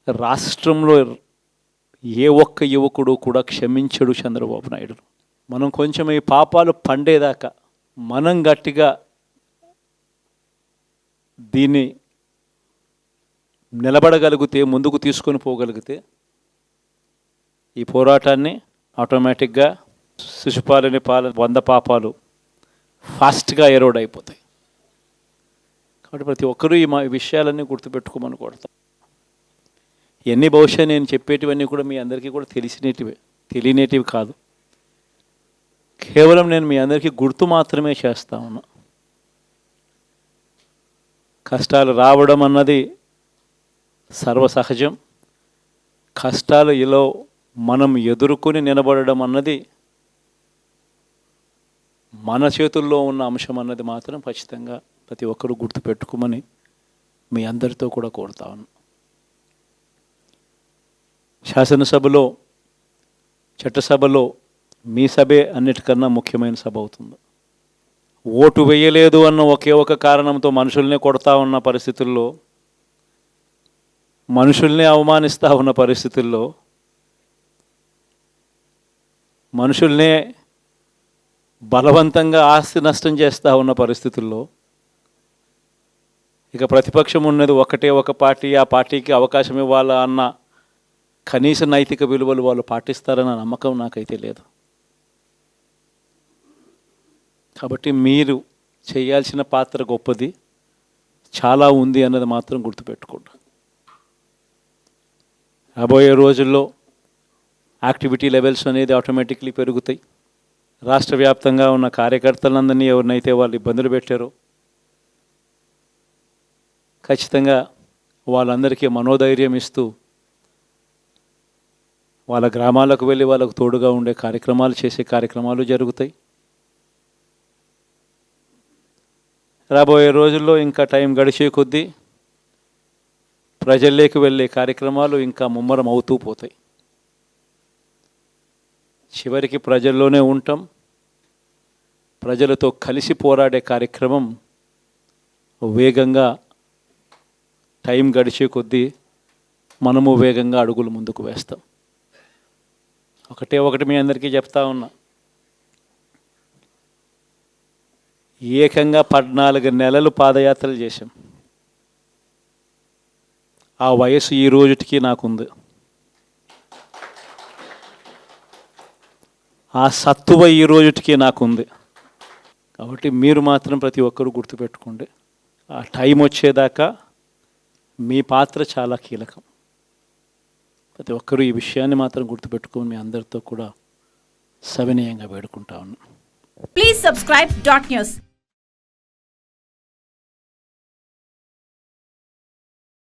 రాష్ట్రంలో ఏ ఒక్క యువకుడు కూడా క్షమించడు చంద్రబాబు నాయుడు. మనం కొంచెం ఈ పాపాలు పండేదాకా మనం గట్టిగా దీన్ని నిలబడగలిగితే, ముందుకు తీసుకొని పోగలిగితే ఈ పోరాటాన్ని ఆటోమేటిక్గా శిశుపాలని 100 పాపాలు ఫాస్ట్గా ఎరోడ్ అయిపోతాయి. కాబట్టి ప్రతి ఒక్కరూ ఈ విషయాలన్నీ గుర్తుపెట్టుకోమని కోరుతాం. ఇవన్నీ బహుశా నేను చెప్పేటివన్నీ కూడా మీ అందరికీ కూడా తెలియనేటివి కాదు. కేవలం నేను మీ అందరికీ గుర్తు మాత్రమే చేస్తా ఉన్నా. కష్టాలు రావడం అన్నది సర్వసహజం. కష్టాలు ఇలా మనం ఎదుర్కొని నిలబడడం అన్నది మన చేతుల్లో ఉన్న అంశం అన్నది మాత్రం ఖచ్చితంగా ప్రతి ఒక్కరూ గుర్తుపెట్టుకోమని మీ అందరితో కూడా కోరుతా ఉన్నాను. శాసనసభలో, చట్టసభలో మీ సభే అన్నిటికన్నా ముఖ్యమైన సభ అవుతుంది. ఓటు వేయలేదు అన్న ఒకే ఒక కారణంతో మనుషుల్నే కొడతా ఉన్న పరిస్థితుల్లో, మనుషుల్నే అవమానిస్తూ ఉన్న పరిస్థితుల్లో, మనుషుల్నే బలవంతంగా ఆస్తి నష్టం చేస్తూ ఉన్న పరిస్థితుల్లో ఇక ప్రతిపక్షం ఉన్నది ఒకటే ఒక పార్టీ, ఆ పార్టీకి అవకాశం ఇవ్వాలా అన్న కనీస నైతిక విలువలు వాళ్ళు పాటిస్తారన్న నమ్మకం నాకైతే లేదు. కాబట్టి మీరు చేయాల్సిన పాత్ర గొప్పది, చాలా ఉంది అన్నది మాత్రం గుర్తుపెట్టుకోండి. రాబోయే రోజుల్లో యాక్టివిటీ లెవెల్స్ అనేది ఆటోమేటిక్లీ పెరుగుతాయి. రాష్ట్ర వ్యాప్తంగా ఉన్న కార్యకర్తలందరినీ ఎవరినైతే వాళ్ళు ఇబ్బందులు పెట్టారో ఖచ్చితంగా వాళ్ళందరికీ మనోధైర్యం ఇస్తూ వాళ్ళ గ్రామాలకు వెళ్ళి వాళ్ళకు తోడుగా ఉండే చేసే కార్యక్రమాలు జరుగుతాయి. రాబోయే రోజుల్లో ఇంకా టైం గడిచే కొద్దీ ప్రజల్లోకి వెళ్ళే కార్యక్రమాలు ఇంకా ముమ్మరం అవుతూ పోతాయి. చివరికి ప్రజల్లోనే ఉంటాం. ప్రజలతో కలిసి పోరాడే కార్యక్రమం వేగంగా టైం గడిచే కొద్దీ మనము వేగంగా అడుగులు ముందుకు వేస్తాం. ఒకటి మీ అందరికీ చెప్తా ఉన్నా, ఏకంగా 14 నెలలు పాదయాత్రలు చేశాం. ఆ వయసు ఈ రోజుటికి నాకుంది. ఆ సత్తువ ఈ రోజుటికి నాకుంది. కాబట్టి మీరు మాత్రం ప్రతి ఒక్కరూ గుర్తుపెట్టుకోండి, ఆ టైం వచ్చేదాకా మీ పాత్ర చాలా కీలకం. ప్రతి ఒక్కరూ ఈ విషయాన్ని మాత్రం గుర్తుపెట్టుకొని మీ అందరితో కూడా సవినయంగా వేడుకుంటా ఉన్నాను. Please subscribe .news.